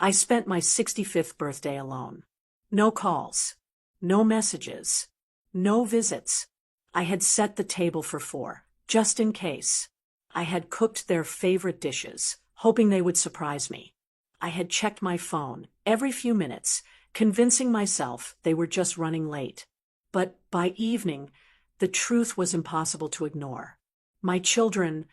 I spent my 65th birthday alone. No calls. No messages. No visits. I had set the table for 4, just in case. I had cooked their favorite dishes, hoping they would surprise me. I had checked my phone every few minutes, convincing myself they were just running late. But by evening, the truth was impossible to ignore. My children,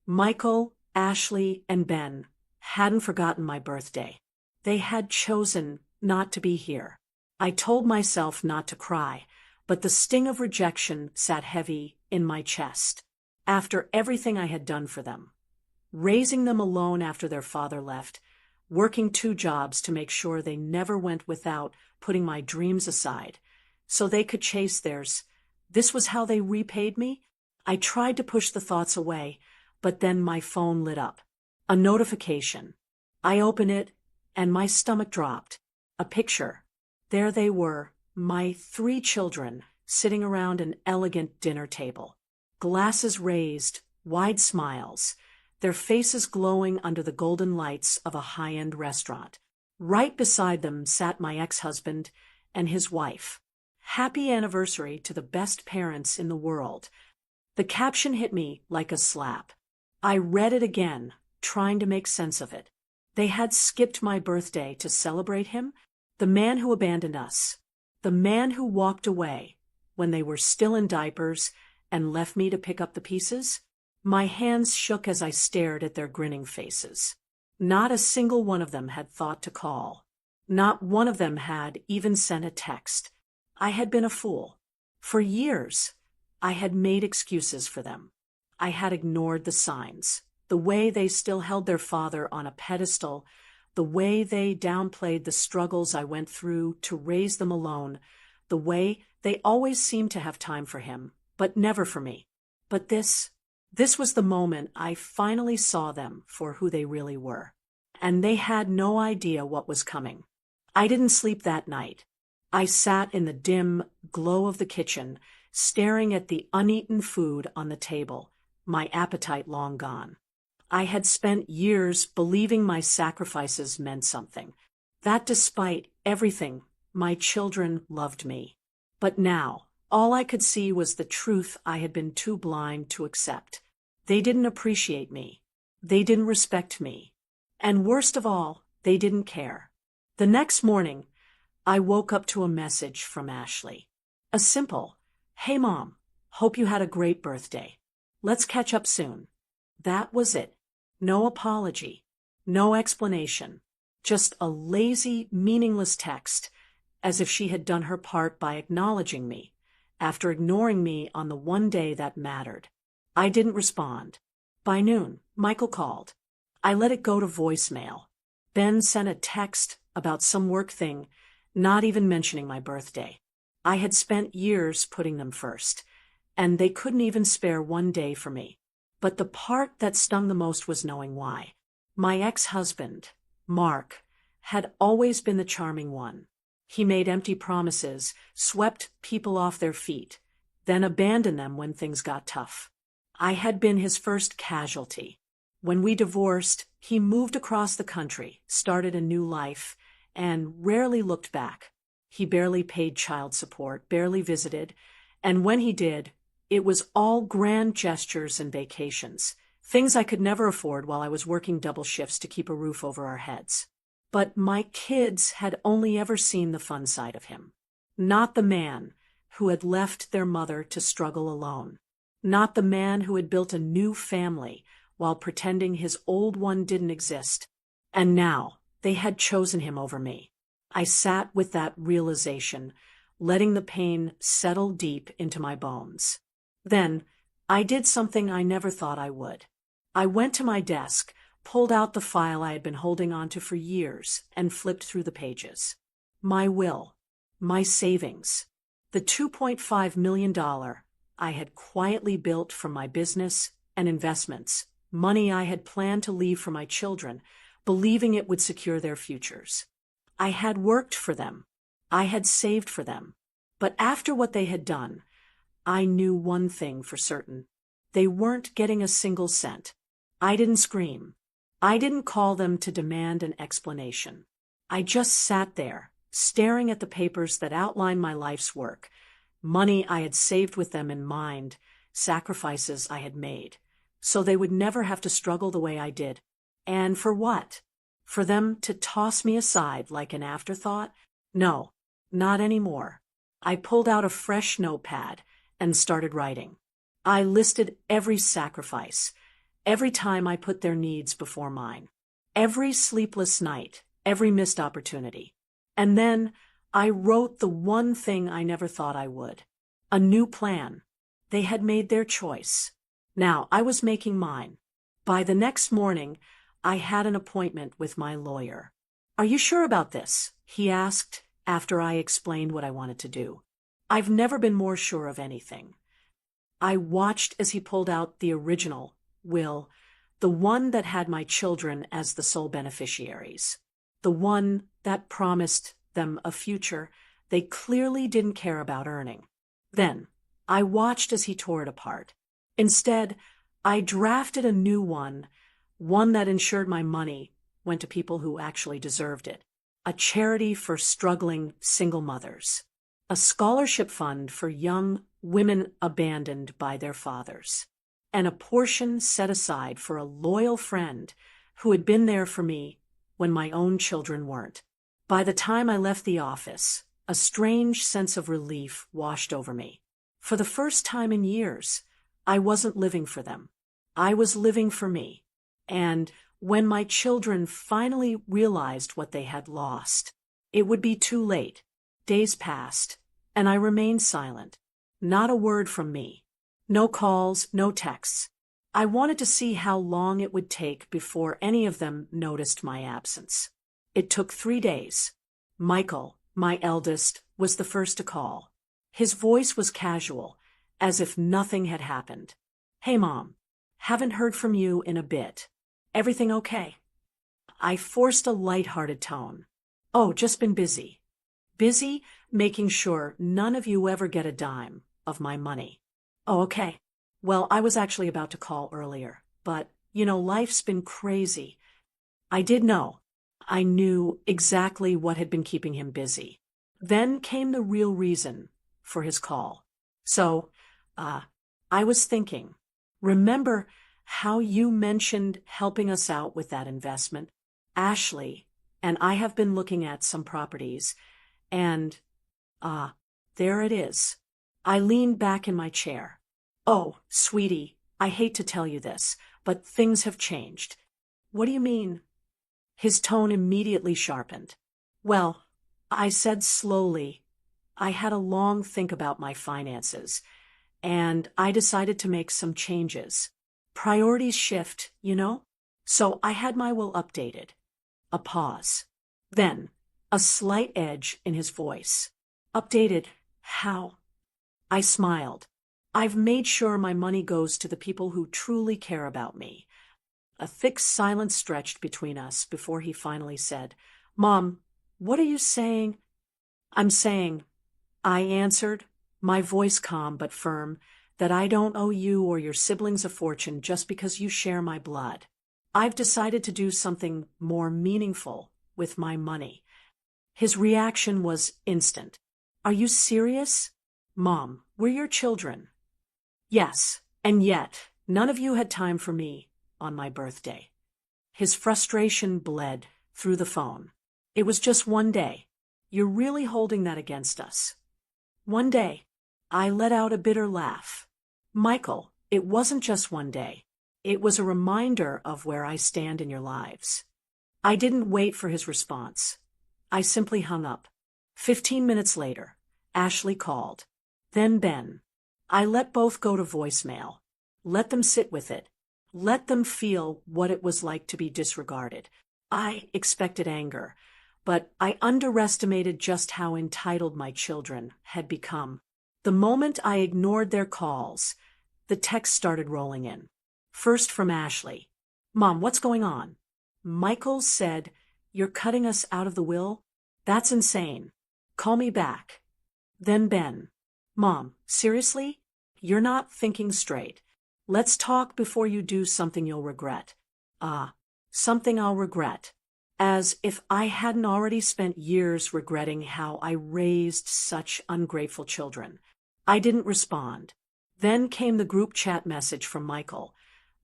Michael, Ashley, and Ben, hadn't forgotten my birthday. They had chosen not to be here. I told myself not to cry, but the sting of rejection sat heavy in my chest. After everything I had done for them, raising them alone after their father left, working 2 jobs to make sure they never went without, putting my dreams aside, so they could chase theirs, this was how they repaid me? I tried to push the thoughts away, but then my phone lit up. A notification. I opened it, and my stomach dropped. A picture. There they were, my 3 children, sitting around an elegant dinner table. Glasses raised, wide smiles, their faces glowing under the golden lights of a high-end restaurant. Right beside them sat my ex-husband and his wife. Happy anniversary to the best parents in the world. The caption hit me like a slap. I read it again, trying to make sense of it. They had skipped my birthday to celebrate him, the man who abandoned us, the man who walked away when they were still in diapers and left me to pick up the pieces. My hands shook as I stared at their grinning faces. Not a single one of them had thought to call. Not one of them had even sent a text. I had been a fool. For years, I had made excuses for them. I had ignored the signs, the way they still held their father on a pedestal, the way they downplayed the struggles I went through to raise them alone, the way they always seemed to have time for him, but never for me. But this was the moment I finally saw them for who they really were. And they had no idea what was coming. I didn't sleep that night. I sat in the dim glow of the kitchen, staring at the uneaten food on the table, my appetite long gone. I had spent years believing my sacrifices meant something, that despite everything, my children loved me. But now, all I could see was the truth I had been too blind to accept. They didn't appreciate me. They didn't respect me. And worst of all, they didn't care. The next morning, I woke up to a message from Ashley. A simple, "Hey Mom, hope you had a great birthday. Let's catch up soon." That was it. No apology. No explanation. Just a lazy, meaningless text, as if she had done her part by acknowledging me, after ignoring me on the one day that mattered. I didn't respond. By noon, Michael called. I let it go to voicemail. Ben sent a text about some work thing, not even mentioning my birthday. I had spent years putting them first, and they couldn't even spare one day for me. But the part that stung the most was knowing why. My ex-husband, Mark, had always been the charming one. He made empty promises, swept people off their feet, then abandoned them when things got tough. I had been his first casualty. When we divorced, he moved across the country, started a new life, and rarely looked back. He barely paid child support, barely visited, and when he did, it was all grand gestures and vacations, things I could never afford while I was working double shifts to keep a roof over our heads. But my kids had only ever seen the fun side of him. Not the man who had left their mother to struggle alone. Not the man who had built a new family while pretending his old one didn't exist. And now, they had chosen him over me. I sat with that realization, letting the pain settle deep into my bones. Then, I did something I never thought I would. I went to my desk, pulled out the file I had been holding onto for years, and flipped through the pages. My will, my savings, the $2.5 million I had quietly built from my business and investments, money I had planned to leave for my children, believing it would secure their futures. I had worked for them. I had saved for them. But after what they had done, I knew one thing for certain. They weren't getting a single cent. I didn't scream. I didn't call them to demand an explanation. I just sat there, staring at the papers that outlined my life's work, money I had saved with them in mind, sacrifices I had made, so they would never have to struggle the way I did. And for what? For them to toss me aside like an afterthought? No, not anymore. I pulled out a fresh notepad and started writing. I listed every sacrifice, every time I put their needs before mine, every sleepless night, every missed opportunity. And then I wrote the one thing I never thought I would. A new plan. They had made their choice. Now I was making mine. By the next morning, I had an appointment with my lawyer. "Are you sure about this?" he asked after I explained what I wanted to do. "I've never been more sure of anything." I watched as he pulled out the original will, the one that had my children as the sole beneficiaries, the one that promised them a future they clearly didn't care about earning. Then I watched as he tore it apart. Instead, I drafted a new one that ensured my money went to people who actually deserved it, a charity for struggling single mothers, a scholarship fund for young women abandoned by their fathers, and a portion set aside for a loyal friend who had been there for me when my own children weren't. By the time I left the office, a strange sense of relief washed over me. For the first time in years, I wasn't living for them. I was living for me. And when my children finally realized what they had lost, it would be too late. Days passed, and I remained silent. Not a word from me. No calls, no texts. I wanted to see how long it would take before any of them noticed my absence. It took 3 days. Michael, my eldest, was the first to call. His voice was casual, as if nothing had happened. "Hey, Mom. Haven't heard from you in a bit. Everything okay?" I forced a light-hearted tone. "Oh, just been busy. Busy making sure none of you ever get a dime of my money." "Oh, okay. Well, I was actually about to call earlier, but, life's been crazy." I did know. I knew exactly what had been keeping him busy. Then came the real reason for his call. "So, I was thinking, remember how you mentioned helping us out with that investment? Ashley and I have been looking at some properties, and, there it is." I leaned back in my chair. "Oh, sweetie, I hate to tell you this, but things have changed." "What do you mean?" His tone immediately sharpened. "Well," I said slowly, "I had a long think about my finances, and I decided to make some changes. Priorities shift, So I had my will updated." A pause. Then, a slight edge in his voice. "Updated? How?" I smiled. "I've made sure my money goes to the people who truly care about me." A thick silence stretched between us before he finally said, "Mom, what are you saying?" "I'm saying," I answered, my voice calm but firm, "that I don't owe you or your siblings a fortune just because you share my blood. I've decided to do something more meaningful with my money." His reaction was instant. "Are you serious?" "Mom, we're your children." "Yes, and yet, none of you had time for me on my birthday." His frustration bled through the phone. "It was just one day. You're really holding that against us." "One day." I let out a bitter laugh. "Michael, it wasn't just one day. It was a reminder of where I stand in your lives." I didn't wait for his response. I simply hung up. 15 minutes later, Ashley called. Then Ben. I let both go to voicemail. Let them sit with it. Let them feel what it was like to be disregarded. I expected anger, but I underestimated just how entitled my children had become. The moment I ignored their calls, the texts started rolling in. First from Ashley. "Mom, what's going on?" "Michael said, you're cutting us out of the will? That's insane. Call me back." Then Ben. "Mom, seriously? You're not thinking straight. Let's talk before you do something you'll regret." "Something I'll regret." as if I hadn't already spent years regretting how I raised such ungrateful children. I didn't respond. Then came the group chat message from Michael,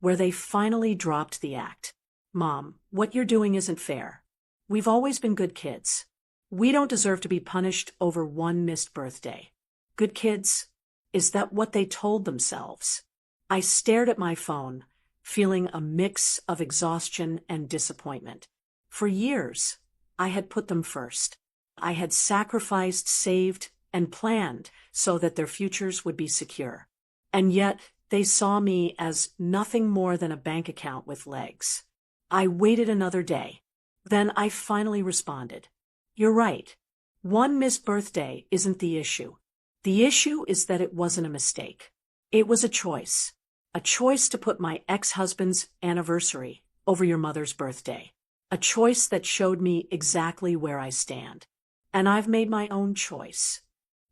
where they finally dropped the act. Mom, what you're doing isn't fair. We've always been good kids. We don't deserve to be punished over one missed birthday. Good kids? Is that what they told themselves? I stared at my phone, feeling a mix of exhaustion and disappointment. For years, I had put them first. I had sacrificed, saved, and planned so that their futures would be secure. And yet, they saw me as nothing more than a bank account with legs. I waited another day. Then I finally responded. You're right. One missed birthday isn't the issue. The issue is that it wasn't a mistake. It was a choice. A choice to put my ex-husband's anniversary over your mother's birthday. A choice that showed me exactly where I stand. And I've made my own choice.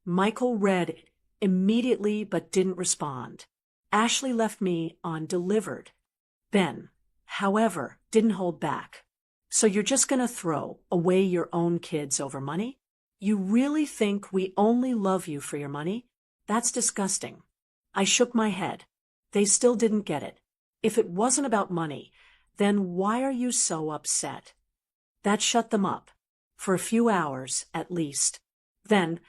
Michael read it immediately but didn't respond. Ashley left me on delivered. Ben, however, didn't hold back. So you're just gonna throw away your own kids over money? You really think we only love you for your money? That's disgusting. I shook my head. They still didn't get it. If it wasn't about money, then why are you so upset? That shut them up. For a few hours, at least. Then,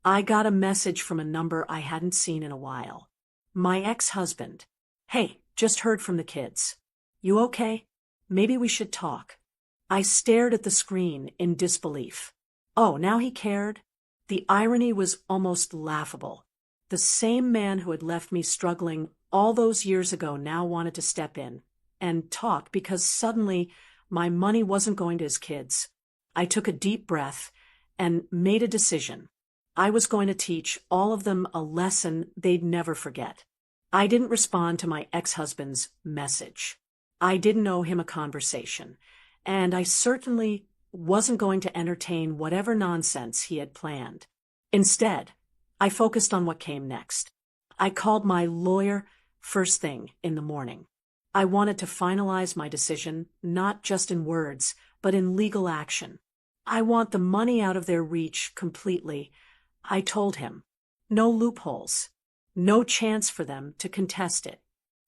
I got a message from a number I hadn't seen in a while. My ex-husband. Hey, just heard from the kids. You okay? Maybe we should talk. I stared at the screen in disbelief. Oh, now he cared? The irony was almost laughable. The same man who had left me struggling all those years ago now wanted to step in and talk because suddenly my money wasn't going to his kids. I took a deep breath and made a decision. I was going to teach all of them a lesson they'd never forget. I didn't respond to my ex-husband's message. I didn't owe him a conversation, and I certainly wasn't going to entertain whatever nonsense he had planned. Instead, I focused on what came next. I called my lawyer first thing in the morning. I wanted to finalize my decision, not just in words, but in legal action. I want the money out of their reach completely, I told him. No loopholes. No chance for them to contest it.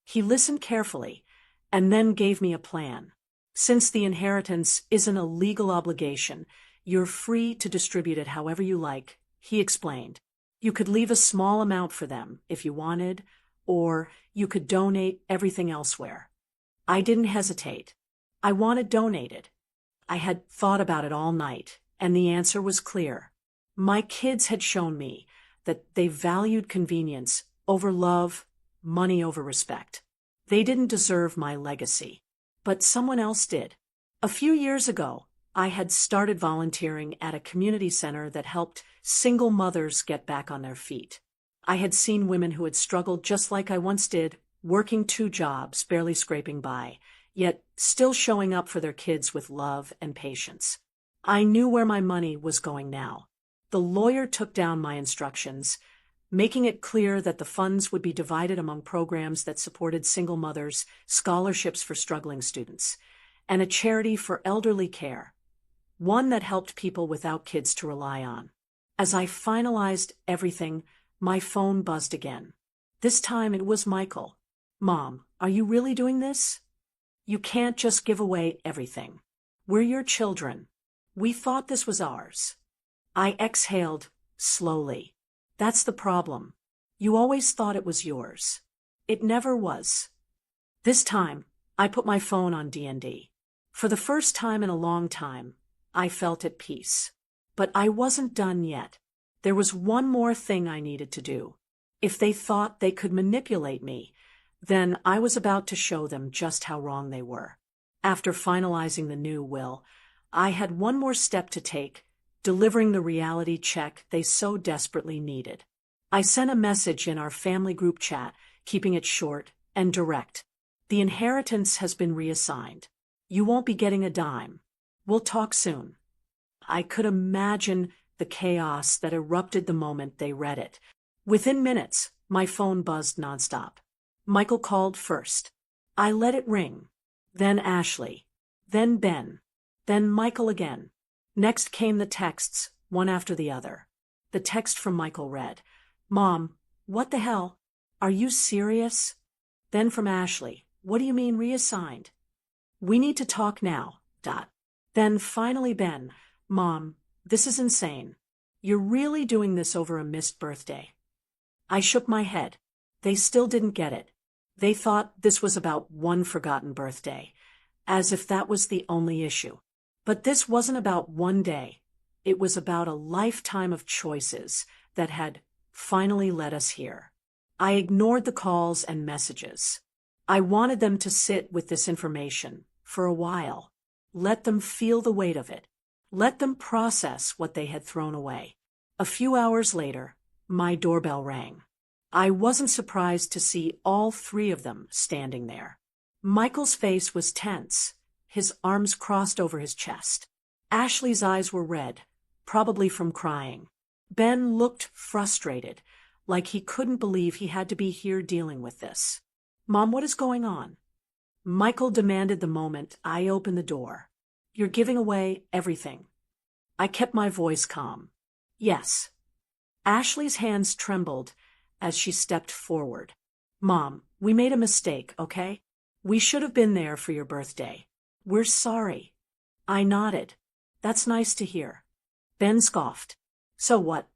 He listened carefully, and then gave me a plan. Since the inheritance isn't a legal obligation, you're free to distribute it however you like, he explained. You could leave a small amount for them if you wanted, or you could donate everything elsewhere. I didn't hesitate. I wanted donated. I had thought about it all night, and the answer was clear. My kids had shown me that they valued convenience over love, money over respect. They didn't deserve my legacy, but someone else did. A few years ago, I had started volunteering at a community center that helped single mothers get back on their feet. I had seen women who had struggled just like I once did, working 2 jobs, barely scraping by, yet still showing up for their kids with love and patience. I knew where my money was going now. The lawyer took down my instructions, making it clear that the funds would be divided among programs that supported single mothers, scholarships for struggling students, and a charity for elderly care, one that helped people without kids to rely on. As I finalized everything, my phone buzzed again. This time it was Michael. Mom, are you really doing this? You can't just give away everything. We're your children. We thought this was ours. I exhaled slowly. That's the problem. You always thought it was yours. It never was. This time, I put my phone on D&D. For the first time in a long time, I felt at peace. But I wasn't done yet. There was one more thing I needed to do. If they thought they could manipulate me, then I was about to show them just how wrong they were. After finalizing the new will, I had one more step to take, delivering the reality check they so desperately needed. I sent a message in our family group chat, keeping it short and direct. The inheritance has been reassigned. You won't be getting a dime. We'll talk soon. I could imagine the chaos that erupted the moment they read it. Within minutes, my phone buzzed nonstop. Michael called first. I let it ring. Then Ashley. Then Ben. Then Michael again. Next came the texts, one after the other. The text from Michael read, "Mom, what the hell? Are you serious?" Then from Ashley, "What do you mean reassigned? We need to talk now. Dot." Then finally Ben, "Mom, this is insane. You're really doing this over a missed birthday." I shook my head. They still didn't get it. They thought this was about one forgotten birthday, as if that was the only issue. But this wasn't about one day. It was about a lifetime of choices that had finally led us here. I ignored the calls and messages. I wanted them to sit with this information for a while. Let them feel the weight of it. Let them process what they had thrown away. A few hours later, my doorbell rang. I wasn't surprised to see all three of them standing there. Michael's face was tense, his arms crossed over his chest. Ashley's eyes were red, probably from crying. Ben looked frustrated, like he couldn't believe he had to be here dealing with this. "Mom, what is going on?" Michael demanded the moment I opened the door. "You're giving away everything." I kept my voice calm. "Yes." Ashley's hands trembled as she stepped forward. "Mom, we made a mistake, okay? We should have been there for your birthday. We're sorry." I nodded. "That's nice to hear." Ben scoffed. "So what?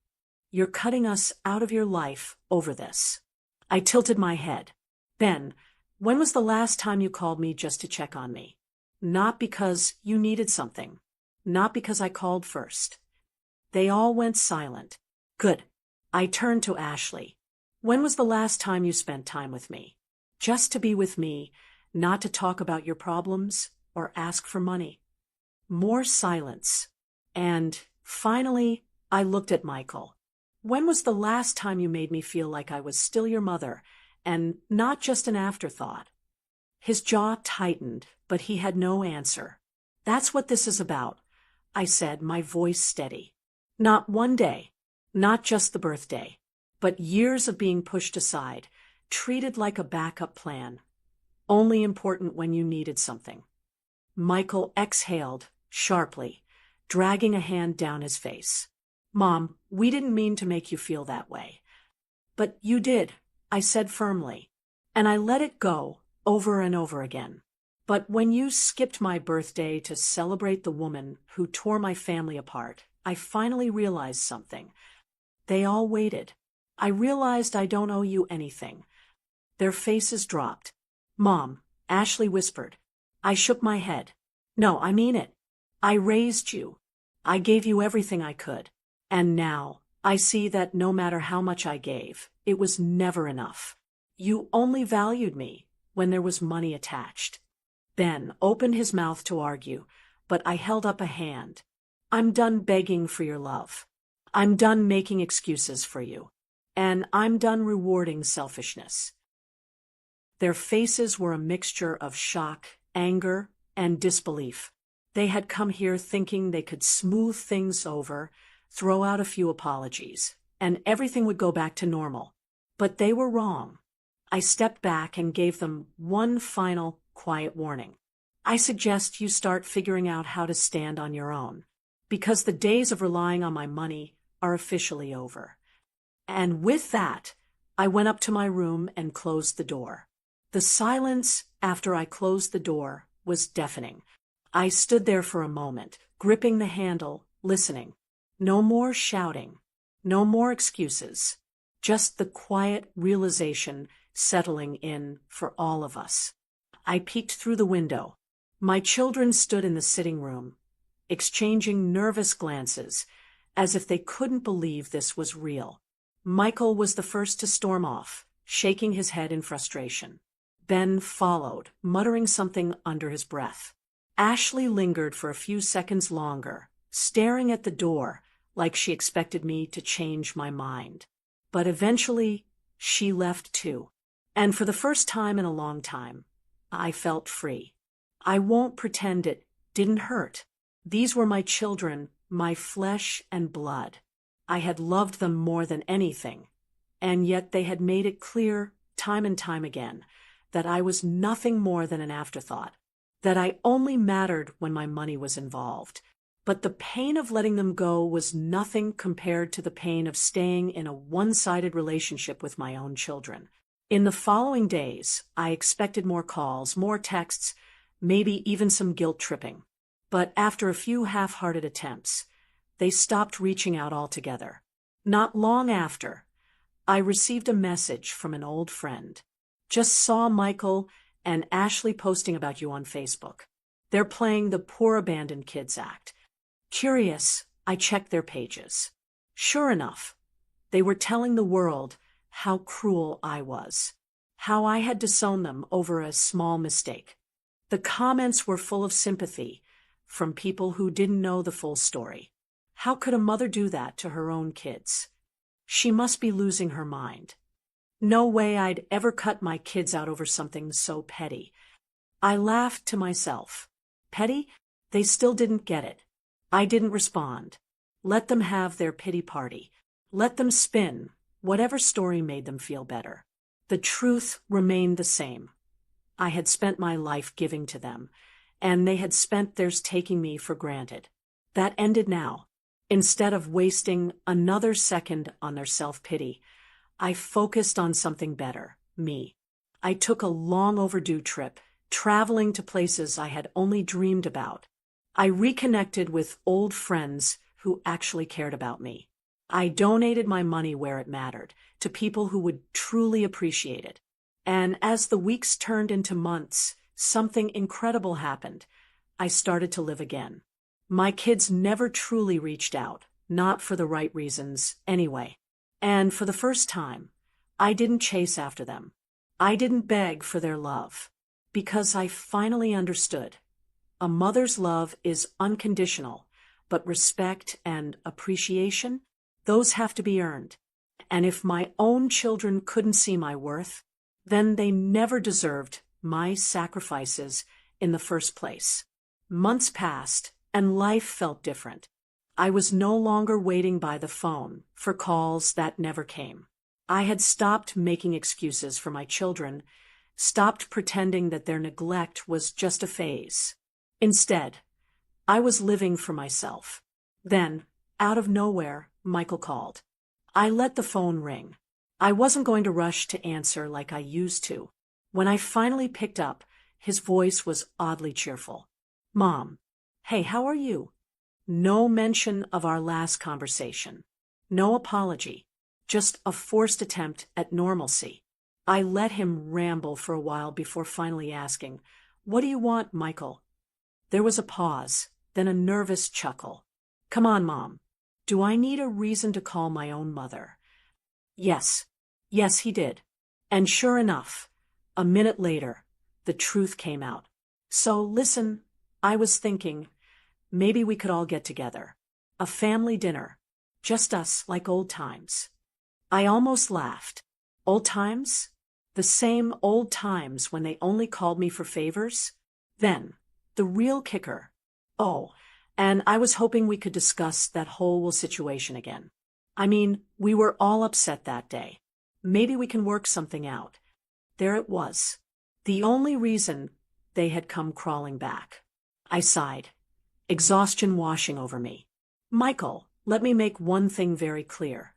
You're cutting us out of your life over this." I tilted my head. "Ben, when was the last time you called me just to check on me? Not because you needed something. Not because I called first." They all went silent. "Good." I turned to Ashley. "When was the last time you spent time with me? Just to be with me, not to talk about your problems or ask for money." More silence. And finally, I looked at Michael. "When was the last time you made me feel like I was still your mother and not just an afterthought?" His jaw tightened, but he had no answer. "That's what this is about," I said, my voice steady. "Not one day, not just the birthday, but years of being pushed aside, treated like a backup plan, only important when you needed something." Michael exhaled sharply, dragging a hand down his face. "Mom, we didn't mean to make you feel that way." "But you did," I said firmly, and I let it go over and over again. "But when you skipped my birthday to celebrate the woman who tore my family apart, I finally realized something." They all waited. "I realized I don't owe you anything." Their faces dropped. "Mom," Ashley whispered. I shook my head. "No, I mean it. I raised you. I gave you everything I could. And now, I see that no matter how much I gave, it was never enough. You only valued me when there was money attached." Ben opened his mouth to argue, but I held up a hand. "I'm done begging for your love. I'm done making excuses for you. And I'm done rewarding selfishness." Their faces were a mixture of shock, anger, and disbelief. They had come here thinking they could smooth things over, throw out a few apologies, and everything would go back to normal. But they were wrong. I stepped back and gave them one final, quiet warning. "I suggest you start figuring out how to stand on your own, because the days of relying on my money are officially over." And with that, I went up to my room and closed the door. The silence after I closed the door was deafening. I stood there for a moment, gripping the handle, listening. No more shouting. No more excuses. Just the quiet realization settling in for all of us. I peeked through the window. My children stood in the sitting room, exchanging nervous glances, as if they couldn't believe this was real. Michael was the first to storm off, shaking his head in frustration. Ben followed, muttering something under his breath. Ashley lingered for a few seconds longer, staring at the door like she expected me to change my mind. But eventually, she left too. And for the first time in a long time, I felt free. I won't pretend it didn't hurt. These were my children, my flesh and blood. I had loved them more than anything, and yet they had made it clear, time and time again, that I was nothing more than an afterthought. that I only mattered when my money was involved. But the pain of letting them go was nothing compared to the pain of staying in a one-sided relationship with my own children. In the following days, I expected more calls, more texts, maybe even some guilt tripping. But after a few half-hearted attempts, they stopped reaching out altogether. Not long after, I received a message from an old friend. Just saw Michael and Ashley posting about you on Facebook. They're playing the Poor Abandoned Kids act. Curious, I checked their pages. Sure enough, they were telling the world how cruel I was, how I had disowned them over a small mistake. The comments were full of sympathy from people who didn't know the full story. How could a mother do that to her own kids? She must be losing her mind. No way I'd ever cut my kids out over something so petty. I laughed to myself. Petty? They still didn't get it. I didn't respond. Let them have their pity party. Let them spin whatever story made them feel better. The truth remained the same. I had spent my life giving to them, and they had spent theirs taking me for granted. That ended now. Instead of wasting another second on their self-pity, I focused on something better, me. I took a long overdue trip, traveling to places I had only dreamed about. I reconnected with old friends who actually cared about me. I donated my money where it mattered, to people who would truly appreciate it. And as the weeks turned into months, something incredible happened. I started to live again. My kids never truly reached out, not for the right reasons, anyway. And for the first time, I didn't chase after them. I didn't beg for their love. Because I finally understood. A mother's love is unconditional, but respect and appreciation, those have to be earned. And if my own children couldn't see my worth, then they never deserved my sacrifices in the first place. Months passed, and life felt different. I was no longer waiting by the phone for calls that never came. I had stopped making excuses for my children, stopped pretending that their neglect was just a phase. Instead, I was living for myself. Then, out of nowhere, Michael called. I let the phone ring. I wasn't going to rush to answer like I used to. When I finally picked up, his voice was oddly cheerful. Mom, hey, how are you? No mention of our last conversation. No apology. Just a forced attempt at normalcy. I let him ramble for a while before finally asking, "What do you want, Michael?" There was a pause, then a nervous chuckle. "Come on, Mom. Do I need a reason to call my own mother?" Yes. Yes, he did. And sure enough, a minute later, the truth came out. "So listen, I was thinking, maybe we could all get together. A family dinner. Just us, like old times." I almost laughed. Old times? The same old times when they only called me for favors? Then, the real kicker. Oh, and I was hoping we could discuss that whole situation again. I mean, we were all upset that day. Maybe we can work something out. There it was. The only reason they had come crawling back. I sighed, exhaustion washing over me. Michael, let me make one thing very clear.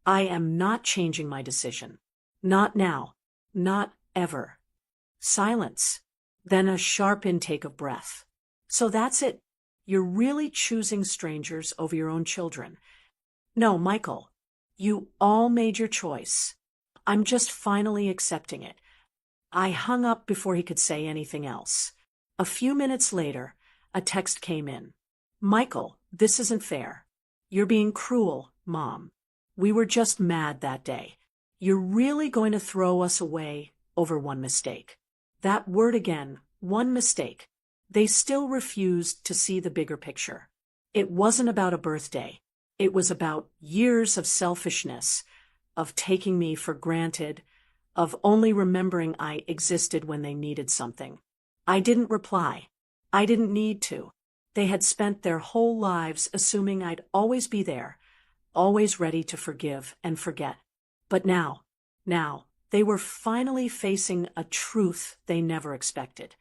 I am not changing my decision. Not now. Not ever. Silence. Then a sharp intake of breath. So that's it. You're really choosing strangers over your own children. No, Michael. You all made your choice. I'm just finally accepting it. I hung up before he could say anything else. A few minutes later, a text came in. Michael, this isn't fair. You're being cruel, Mom. We were just mad that day. You're really going to throw us away over one mistake. That word again, one mistake. They still refused to see the bigger picture. It wasn't about a birthday. It was about years of selfishness, of taking me for granted, of only remembering I existed when they needed something. I didn't reply. I didn't need to. They had spent their whole lives assuming I'd always be there, always ready to forgive and forget. But now, they were finally facing a truth they never expected.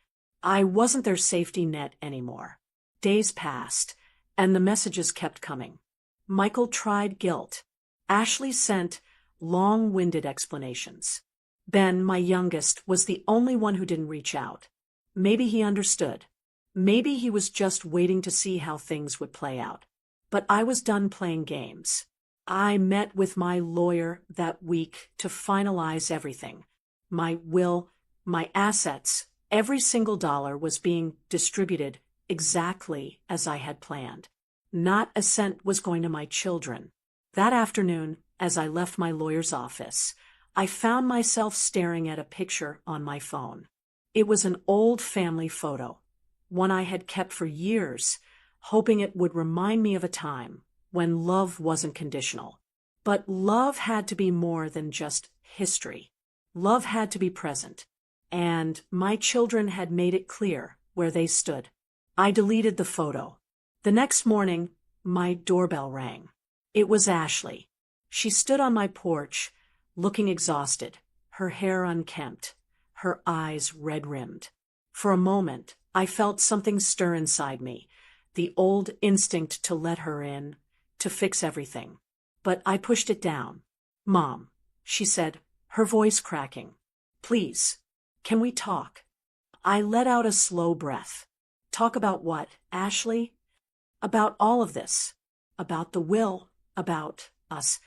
I wasn't their safety net anymore. Days passed, and the messages kept coming. Michael tried guilt. Ashley sent long-winded explanations. Ben, my youngest, was the only one who didn't reach out. Maybe he understood. Maybe he was just waiting to see how things would play out. But I was done playing games. I met with my lawyer that week to finalize everything. My will, my assets, every single dollar was being distributed exactly as I had planned. Not a cent was going to my children. That afternoon, as I left my lawyer's office, I found myself staring at a picture on my phone. It was an old family photo, one I had kept for years, hoping it would remind me of a time when love wasn't conditional. But love had to be more than just history. Love had to be present. And my children had made it clear where they stood. I deleted the photo. The next morning, my doorbell rang. It was Ashley. She stood on my porch, looking exhausted, her hair unkempt, her eyes red-rimmed. For a moment, I felt something stir inside me, the old instinct to let her in, to fix everything. But I pushed it down. "Mom," she said, her voice cracking. "Please, can we talk?" I let out a slow breath. "Talk about what, Ashley?" "About all of this. About the will. About us."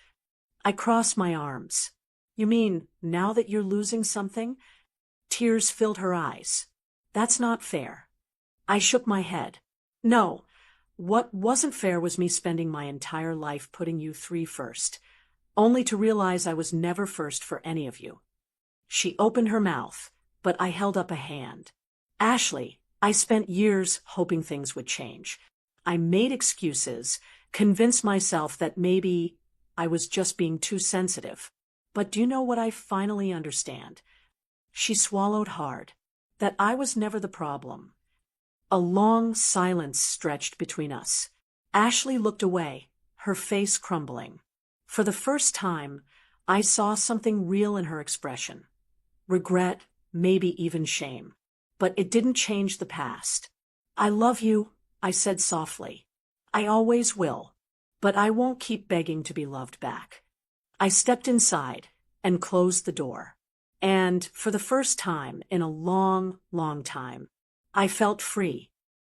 I crossed my arms. "You mean, now that you're losing something?" Tears filled her eyes. "That's not fair." I shook my head. "No. What wasn't fair was me spending my entire life putting you three first, only to realize I was never first for any of you." She opened her mouth, but I held up a hand. "Ashley, I spent years hoping things would change. I made excuses, convinced myself that maybe I was just being too sensitive. But do you know what I finally understand?" She swallowed hard. "That I was never the problem." A long silence stretched between us. Ashley looked away, her face crumbling. For the first time, I saw something real in her expression. Regret, maybe even shame. But it didn't change the past. "I love you," I said softly. "I always will. But I won't keep begging to be loved back." I stepped inside and closed the door. And for the first time in a long, long time, I felt free.